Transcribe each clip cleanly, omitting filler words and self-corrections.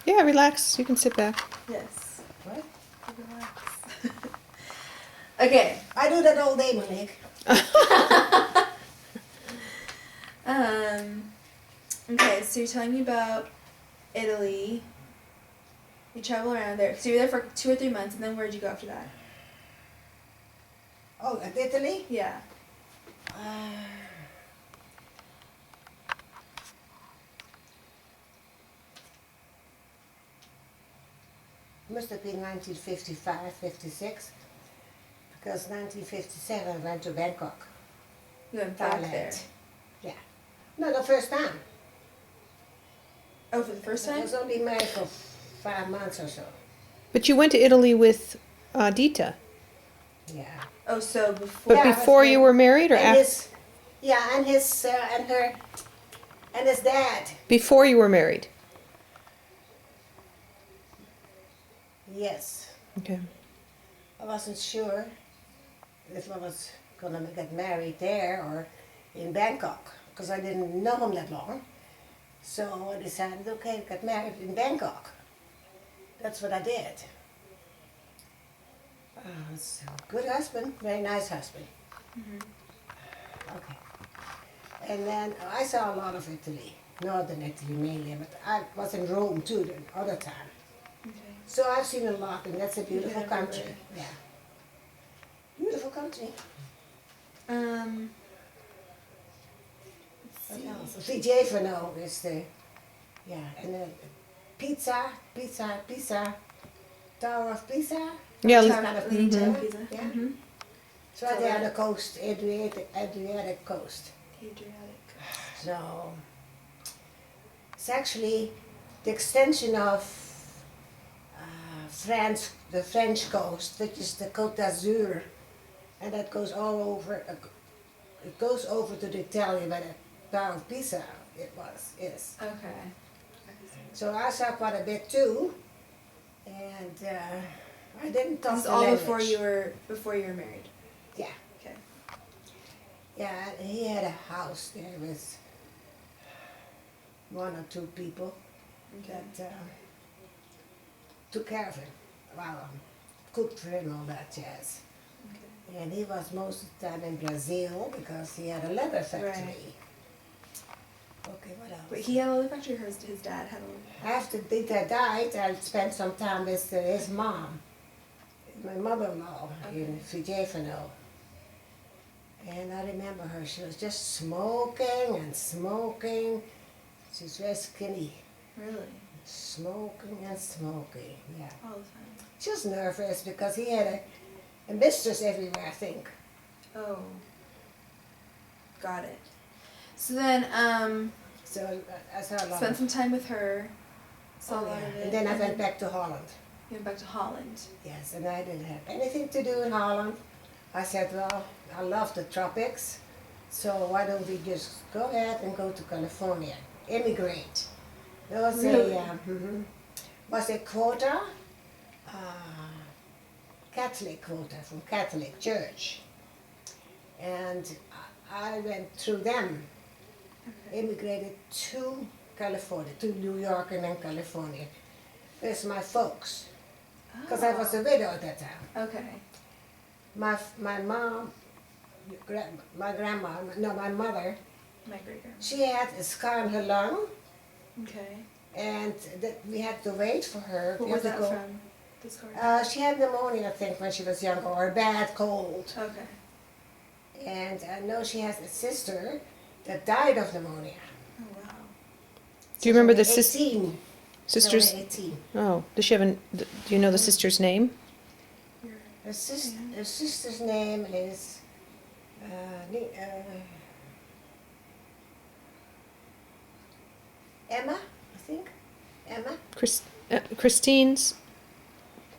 Yeah, relax. You can sit back. Yes. What? Relax. Okay. I do that all day, Monique. Okay, so you're telling me about Italy. You travel around there. So you were there for 2 or 3 months, and then where'd you go after that? Oh, at Italy? Yeah. Must have been 1955, 56, because 1957 I went to Bangkok, You went back Thailand. there. Yeah. No, the first time. Oh, for the first I time? was only married for 5 months or so. But you went to Italy with Dita. Yeah. Oh, so before. But Yeah, I was before you there. were married or And after? his, yeah, and his, and her, and his dad. Before you were married. Yes. Okay. I wasn't sure if I was gonna get married there or in Bangkok, because I didn't know him that long. So I decided, okay, get married in Bangkok. That's what I did. It's a good husband, very nice husband. Okay. And then I saw a lot of Italy, northern Italy mainly, but I was in Rome too the other time. Okay. So I've seen a lot, and that's a beautiful been country. everywhere. Yeah. Beautiful country. Let's What see. else? Vigevano is the, yeah, and then Pisa, Tower of Pisa. Yeah. It's kind of Pizza. Pizza. Yeah. Mm-hmm. It's right there on the coast, Adriatic coast. Adriatic. So it's actually the extension of France, the French coast, which is the Côte d'Azur, and that goes all over. It goes over to the Italian, where the Tower of Pisa is. Okay. So I saw quite a bit too, and I didn't talk This is the all language. before you were married. Yeah, Okay. yeah. And he had a house there with 1 or 2 people Okay. that took care of him. Well, cooked for him, all that jazz. Okay. And he was most of the time in Brazil because he had a leather factory. Right. Okay, what else? But he had a little factory, or his dad had a little. After Dita died, I spent some time with his mom, my mother-in-law in Vigevano. And I remember her, she was just smoking and smoking. She's very skinny, Really? smoking and smoking, yeah. All the time. She was nervous because he had a mistress everywhere, I think. Oh. Got it. So then, So I saw a lot spent of some time with her. Saw a Oh, lot yeah. of it. And then I went back to Holland. You went back to Holland. Yes, and I didn't have anything to do in Holland. I said, well, I love the tropics, so why don't we just go ahead and go to California, immigrate. There was Really? was a quota, Catholic quota from Catholic Church, and I went through them, immigrated to California, to New York and then California. With my folks, because I was a widow at that time. Okay. My mom, my grandma, no, my mother, My great grandma. she had a scar in her lung, Okay. and that we had to wait for her. What We was had to that go- from? This card. She had pneumonia, I think, when she was younger, or a bad cold. Okay. And I know she has a sister that died of pneumonia. Oh wow. Do you remember the 18. sister's? 18. Oh, does she have do you know the sister's name? Her sister's name is Emma, I think. Emma. Christine's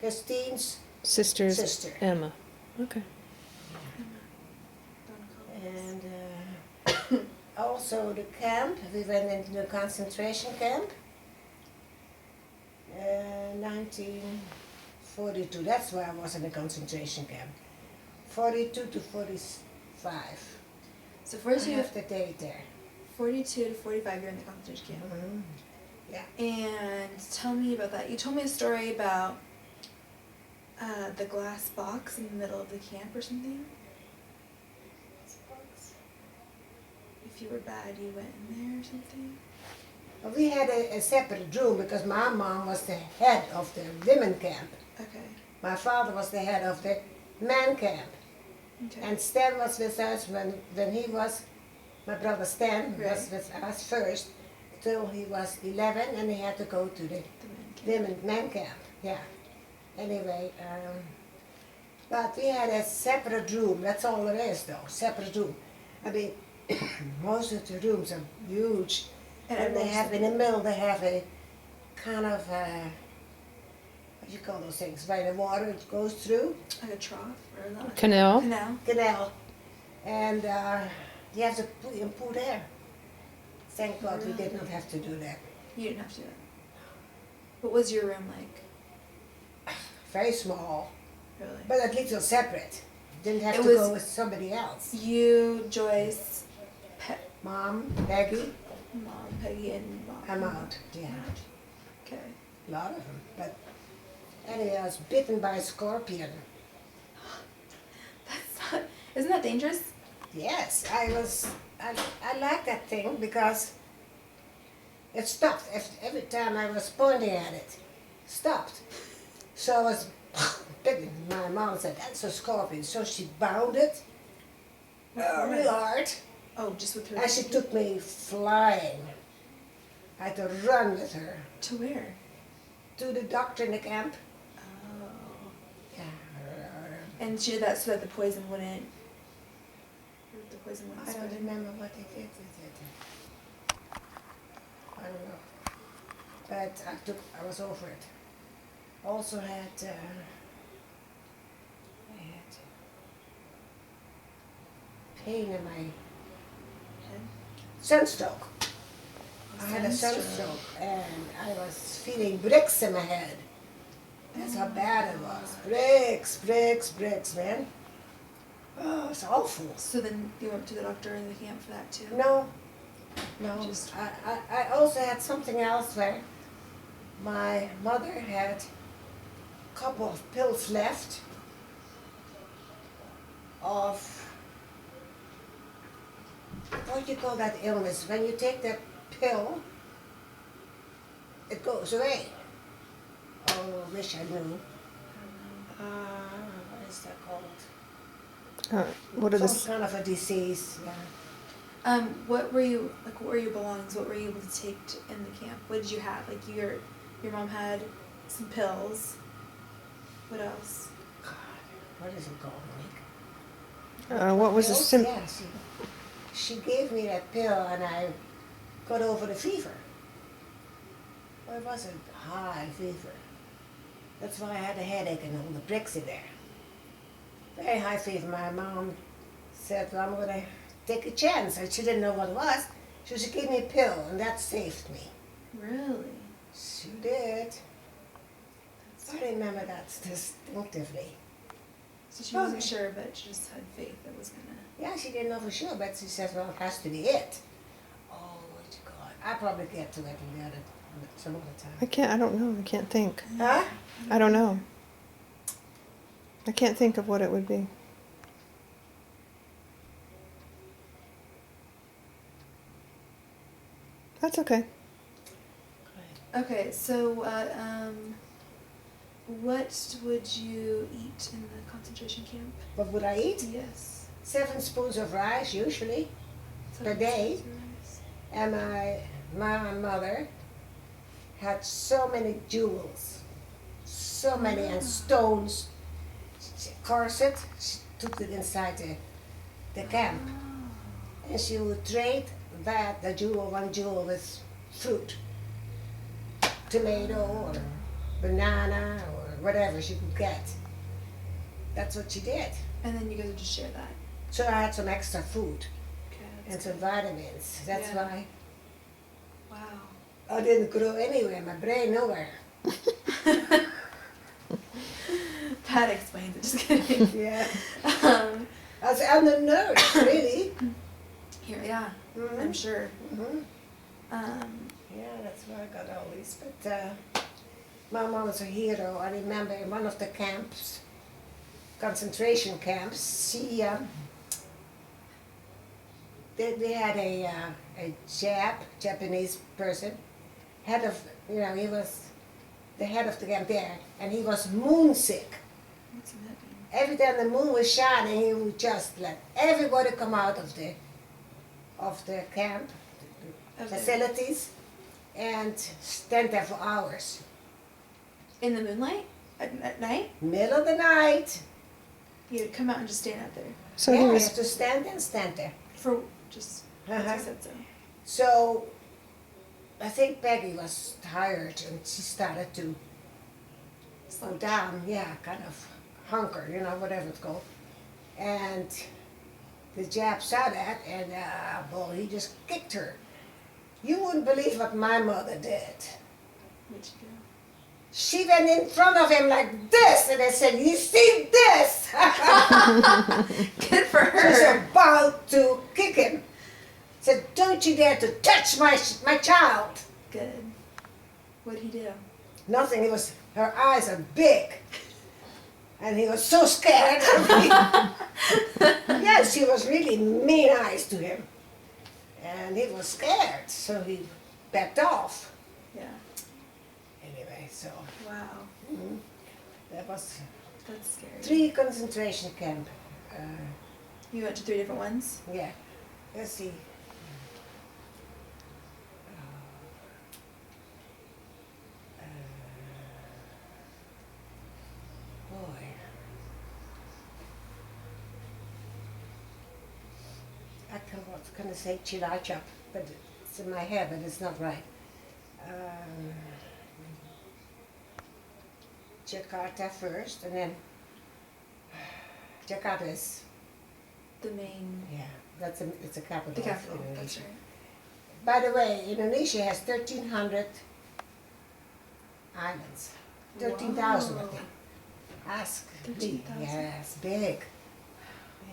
Christine's sister's sister. Emma. Okay. And also the camp, we went into the concentration camp. 1942, that's where I was in the concentration camp. 42 to 45. So I 42, have the date there. 42 to 45, you're in the concentration camp. Yeah. And tell me about that. You told me a story about the glass box in the middle of the camp or something. If you were bad, you went in there or something. But we had a separate room because my mom was the head of the women camp. Okay. My father was the head of the man camp. Okay. And Stan was with us when he was, my brother Stan was Right. with us first till he was 11 and he had to go to the the man camp. women men camp. Yeah. Anyway, but we had a separate room. That's all there is though, separate room. I mean, most of the rooms are huge. And they everyone's have, in the middle, they have a kind of, what do you call those things, where the water goes through, like a trough or not? Canal? Canal. canal. And you have to put there. Thank God we did not have to do that. You didn't have to do that. What was your room like? Very small, Really? but at least it was separate. Didn't have It to was- go with somebody else. You, Joyce, Mom, Peggy, Mom, Peggy, and Mom. I'm out. Yeah, Okay. a lot of them. But anyway, I was bitten by a scorpion. That's not. Isn't that dangerous? Yes, I like that thing because it stopped. Every time I was pointing at it, stopped. So I was bitten. My mom said, that's a scorpion. So she bound it real hard. Oh, just with her. And she took me flying. I had to run with her To where? to the doctor in the camp. Oh. Yeah. And she did that so that the poison wouldn't. The poison wouldn't I don't spread. remember what they did with it. I don't know. But I was over it. Also had, I had pain in my Head? sunstroke. I had a Sunstroke. sunstroke and I was feeling bricks in my head. That's how bad it was. Bricks, man. Oh, it's awful. So then you went to the doctor in the camp for that too? No. Just- I also had something else where my mother had a couple of pills left of, what do you call that illness? When you take that pill, it goes away. Oh, I wish I knew. What is that called? What are the, Some kind of a disease, yeah. What were your belongings? What were you able to take in the camp? What did you have? Like your mom had some pills. What else? God, what is it called, Mike? what was the Pills? sim? Yeah, she gave me that pill and I got over the fever. Well, it wasn't high fever. That's why I had a headache and all the bricks in there. Very high fever. My mom said, well, I'm going to take a chance. And she didn't know what it was. So she gave me a pill and that saved me. Really? She did. I remember that distinctively. So she wasn't Okay. sure, but she just had faith it was gonna. Yeah, she didn't know for sure, but she says, well, it has to be it. Oh, God. I probably get to it some other time. I don't know. I can't think. Huh? I don't know. I can't think of what it would be. That's okay. Okay, so what would you eat in the concentration camp? What would I eat? Yes. 7 spoons of rice, usually. Per day. And my mother had so many jewels. So many, and stones. Corset, she took it inside the camp. And she would trade the jewel, one jewel with fruit. Tomato or banana or whatever she could get. That's what she did. And then you guys would just share that. So I had some extra food Okay. and That's some vitamins. That's Yeah. why Wow. I didn't grow anywhere, my brain nowhere. That explains it. Just kidding. Yeah. um, I was undernourished, really. here, yeah, Mhm. I'm sure. Mhm. Yeah, that's where I got all these. But my mom was a hero. I remember in one of the camps, concentration camps, they had a Japanese person, head of, he was the head of the camp there, and he was moon sick. What's that mean? Every time the moon was shining, he would just let everybody come out of the camp, Okay. facilities, and stand there for hours. In the moonlight? At night? Middle of the night. You'd come out and just stand out there. So yeah, he you was have to stand there. For just, as Uh-huh. you said so. So, I think Peggy was tired and she started to slow Slouch. down, kind of hunker, whatever it's called. And the Jap saw that and, boy, he just kicked her. You wouldn't believe what my mother did. What'd you She went in front of him like this and I said, you see this? do? Good for She's her. about to kick him. Said, don't you dare to touch my child. Good. What'd he do? Nothing, her eyes are big. And he was so scared. Yes, she was really mean eyes to him. And he was scared, so he backed off. Yeah. Anyway, so Wow. that was That's scary. 3 concentration camp. You went to 3 different ones? Yeah, let's see. Boy. was gonna say Chilachap, but it's in my head, but it's not right. Jakarta first, and then Jakarta is, The main, it's a capital. the of capital, Indonesia. that's right. By the way, Indonesia has 1,300 islands. 13,000, I Wow. think. Ask me. 13,000? Yes, big.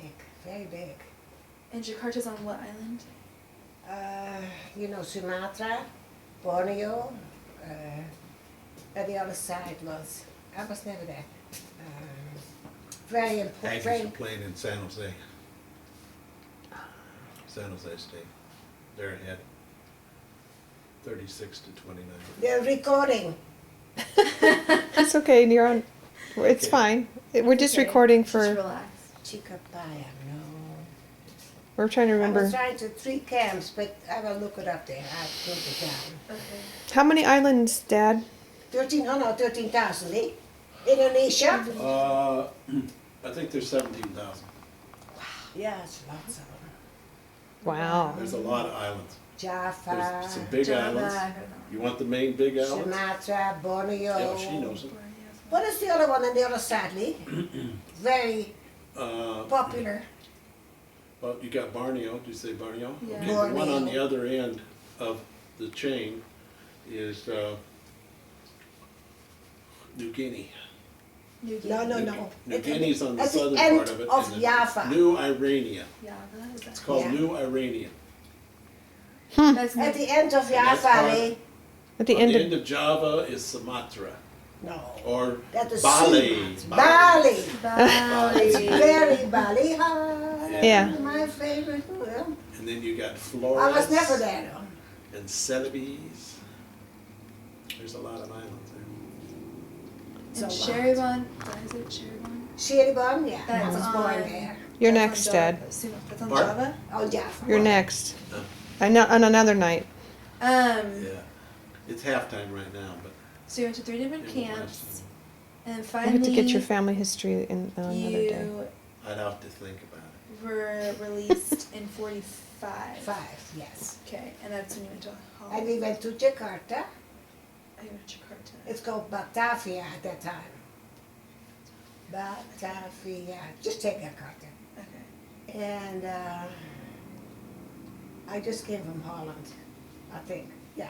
Big, very big. And Jakarta's on what island? Sumatra, Borneo, and the other side I was never there. Very important. Yankees are playing in San Jose. San Jose State. They're ahead. 36-29. They're recording. It's okay, you're on. It's Okay. fine. We're just Okay. recording Just for. relax. Chicapaya, no. We're trying to I was remember. trying to 3 camps, but I will look it up there. I put it down. Okay. How many islands, Dad? 13,000, eh? Indonesia? I think there's 17,000. Yes, lots of them. Wow. There's a lot of islands. Java, There's some big Java, islands. I don't know. You want the main big islands? Sumatra, Borneo. Yeah, she knows it. What is the other one on the other side, Lee? Very Uh, popular. Well, you got Borneo. Did you say Borneo? Yeah. Okay, the one on the Borneo. other end of the chain is New Guinea. New No, Guinea. no. New Guinea's on the At the southern end part of it. of and then Java. New Irania. Java, is that? It's called Yeah. New Irania. That's At new. the end of that's Java, part- Lee. At the On end the of. end of Java is Sumatra. No. Or That is Bali. Bali. Bali. It's very Bali. Hi. Yeah. My favorite. Well, And then you got Flores. I was never there though. And Celebes. There's a lot of islands there. And So, Sheribon, what is it? Sheribon? Shiribon, yeah. I That's was on- born there. You're That's next, on Dad. Java. That's on Pardon? Java? Oh, Java. You're next. Uh, I know on another night. Yeah. It's halftime right now, but So you went to 3 different it won't camps, last and then I finally have to get your family history in on another day. you long. I'd have to think about it. were released in 45. 5, yes. Okay, and that's when you went to And Holland. we went to Jakarta. I went to Jakarta. It's called Batavia at that time. Batavia. Just take Jakarta. Okay. And I just came from Holland, I think. Yeah.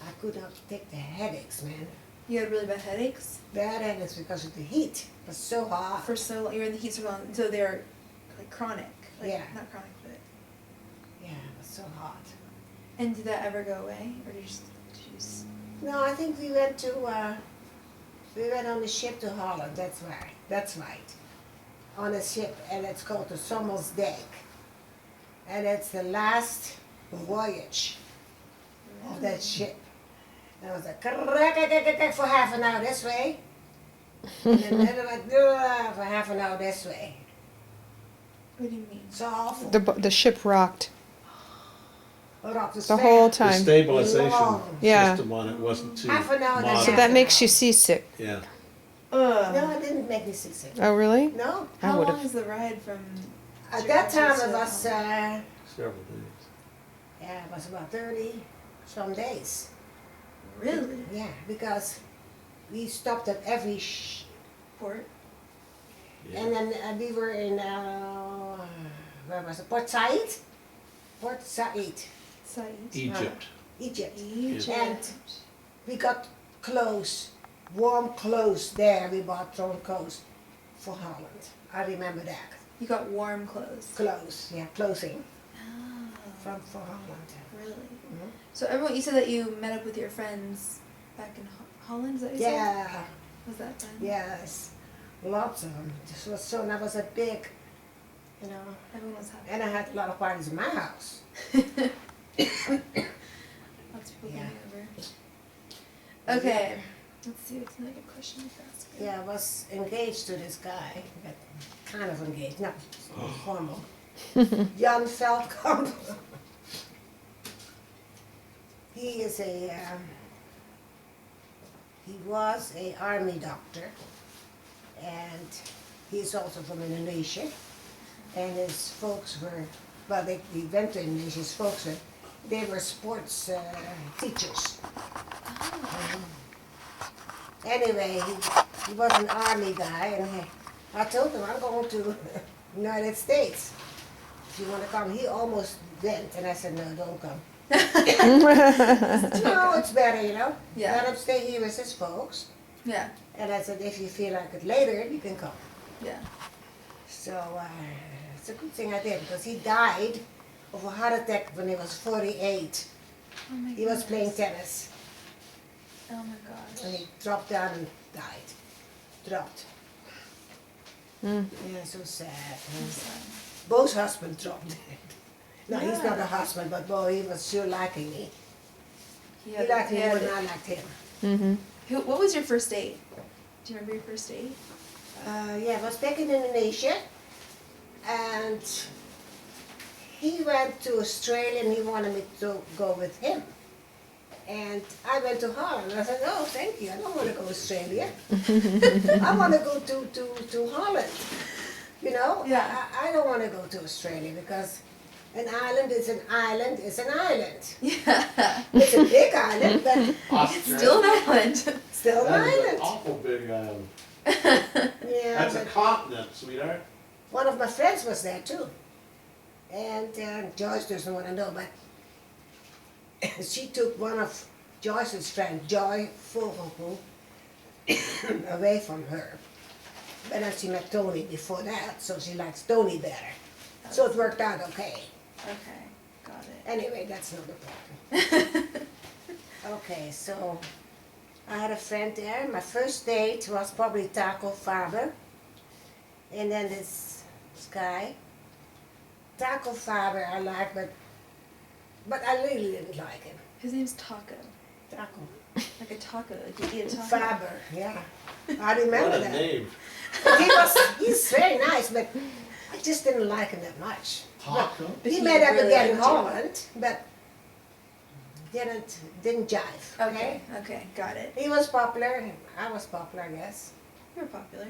I could not take the headaches, man. You had really bad headaches Bad headaches because of the heat. It was so hot. for so long. You were in the heat so long, so they were like chronic. Like, Yeah. Not chronic, but Yeah, it was so hot. And did that ever go away, or did you just No, I think we went on a ship to Holland, that's right. On a ship, and it's called the Sommelsdijk. And it's the last voyage of that ship. And it was like, for half an hour this way. And then it went for half an hour this way. What do you mean? So awful. The ship rocked Rocked us the back. whole The time. stabilization Long. Yeah. system on it wasn't too Half an hour, then modern. So that makes you seasick. Yeah. No, it didn't make me seasick. Oh, really? No. I How would long have. is the ride from? At that time Chicago it to was, Holland? Several days. yeah, it was about 30 some days. Really? Yeah, because we stopped at every Port. Yeah. and then we were in, where was it? Port Said? Port Said, Said. Egypt. Egypt. Egypt. And we got clothes, warm clothes there. We bought warm clothes for Holland. I remember that. You got warm clothes. Clothes, yeah, clothing Oh, for Holland. really? Mhm. So everyone, you said that you met up with your friends back in Holland. Is that what you said? Yeah, Was that fun? yes, lots of them. This was so, that was a big, you know, Everyone was happy. and I had a lot of parties in my house. Lots of people Yeah. coming over. Okay. Let's see what's another good question I could ask you. Yeah, I was engaged to this guy, but kind of engaged, not formal. Jan Veldkamp. He is he was a army doctor, and he's also from Indonesia. And his folks were, well, he went to Indonesia. His folks were, they were sports teachers. Anyway, he was an army guy, and I told him I'm going to United States. If you want to come, he almost went, and I said no, don't come. No, it's better, you know. Yeah. Let him stay here with his folks. Yeah. And I said if you feel like it later, you can come. Yeah. So it's a good thing I did because he died of a heart attack when he was 48. Oh my He was playing goodness. tennis. Oh my gosh. And he dropped down and died. Dropped. Mm. Yeah, so sad. I'm sorry. Both husbands dropped dead. No, he's not a Yeah. husband, but boy, he was sure liking me. He had- liked me had more than it. I liked him. Mm-hmm. What was your first date? Do you remember your first date? Yeah, I was back in Indonesia, and he went to Australia and he wanted me to go with him. And I went to Holland. I said, "Oh, thank you. I don't want to go to Australia. I want to go to Holland. You know, Yeah. I don't want to go to Australia because an island is an island is an island. Yeah. It's a big island, but It's still an island. still an That is an island. awful big island. Yeah, That's a but continent, sweetheart. one of my friends was there too. And Joyce doesn't want to know, but she took one of Joyce's friends, Joy Vogelpoel, away from her. But then she met Tony before that, so she likes Tony better. So it worked out okay. Okay. Got it. Anyway, that's not the problem. Okay, so I had a friend there. My first date was probably Taco Faber. And then this guy. Taco Faber I like, but I really didn't like him. His name's Taco. Taco. Like a taco. Like you eat a taco. Faber, yeah. I remember What a that. name. But he's very nice, but I just didn't like him that much. Taco? But He he met up really again in liked you. Holland, but didn't jive. Okay. Okay. Got it. He was popular. I was popular, I guess. You're popular.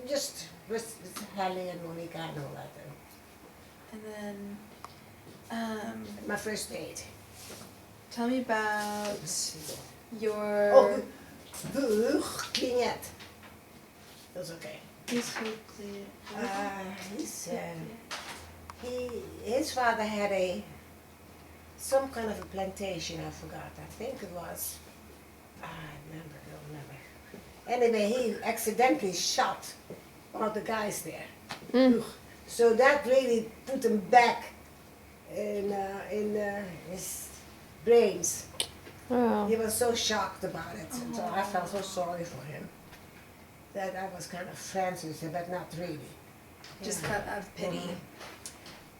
Just with Hallie and Monica and all that. And then, My first date. tell me about your. Oh, Clignet. That's okay. He's so clear. His father had some kind of a plantation. I forgot. I think it was. I don't remember. Anyway, he accidentally shot one of the guys there. Mm. So that really put him back in his brains. Oh. He was so shocked about it, and so I felt so Oh. sorry for him. That I was kind of friends with him, but not really. Just Yeah. cut out of pity. Mhm.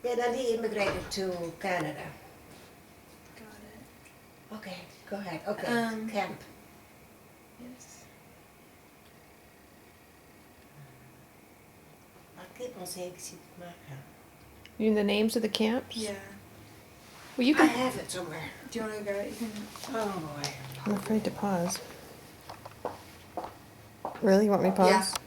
Yeah, then he immigrated to Canada. Got it. Okay, go ahead. Okay, camp. Yes. I'll keep on saying ik zie het maken. You mean the names of the camps? Yeah. Well, you I can. have it somewhere. Do you want to go? You can. Oh boy. I'm afraid to pause. Really? You want me to pause? Yeah.